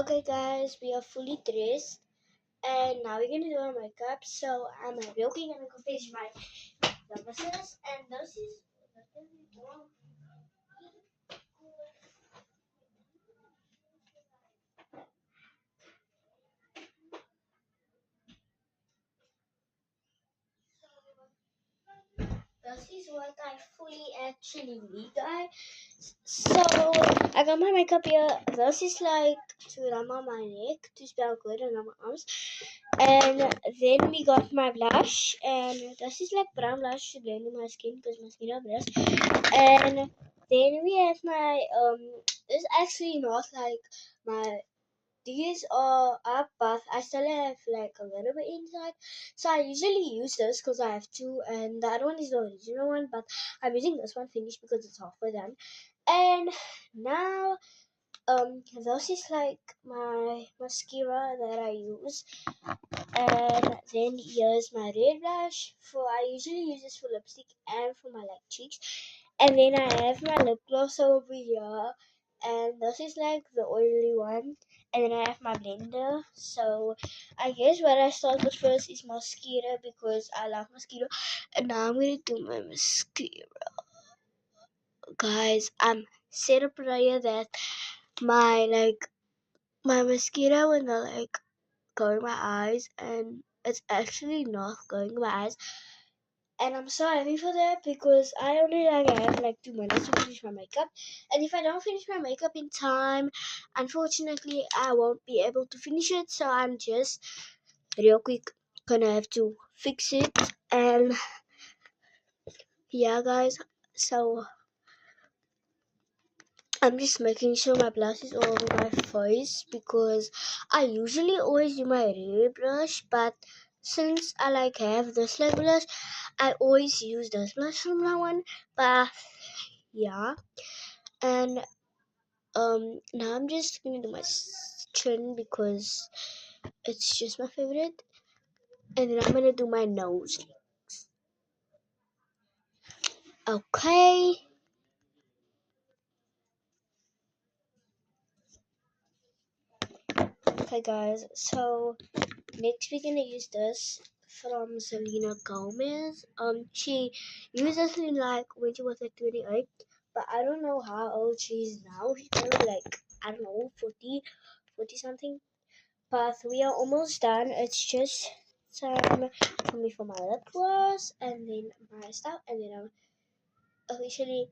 Okay guys, we are fully dressed and now we're gonna do our makeup. So I'm really gonna go finish my glasses and this is what I fully actually need, guys. So I got my makeup here. This is like to rub on my neck to smell good and on my arms. And then we got my blush, and this is like brown blush to blend in my skin because my skin is blush. And then we have my this is actually not like my these are up, but I still have like a little bit inside. So I usually use this because I have two, and the other one is the original one, but I'm using this one finished because it's halfway done. And now this is like my mascara that I use. And then here's my red blush. I usually use this for lipstick and for my like cheeks. And then I have my lip gloss over here. And this is like the oily one. And then I have my blender. So I guess what I start with first is mascara because I love mascara. And now I'm gonna do my mascara. Guys, I'm set up right that my mascara will not like go in my eyes, and it's actually not going in my eyes. And I'm so happy for that because I only have like 2 minutes to finish my makeup. And if I don't finish my makeup in time, unfortunately I won't be able to finish it. So I'm just real quick gonna have to fix it. And yeah guys, so I'm just making sure my blush is all over my face because I usually always use my red brush, but since I like have this like blush, I always use this blush from now on. But yeah, and now I'm just gonna do my chin because it's just my favorite, and then I'm gonna do my nose. Okay. Okay guys, so next we're gonna use this from Selena Gomez. She used this in like when she was like 28, but I don't know how old she is now. She's probably like, I don't know, 40 something. But we are almost done. It's just time for me for my lip gloss and then my stuff, and then I'm officially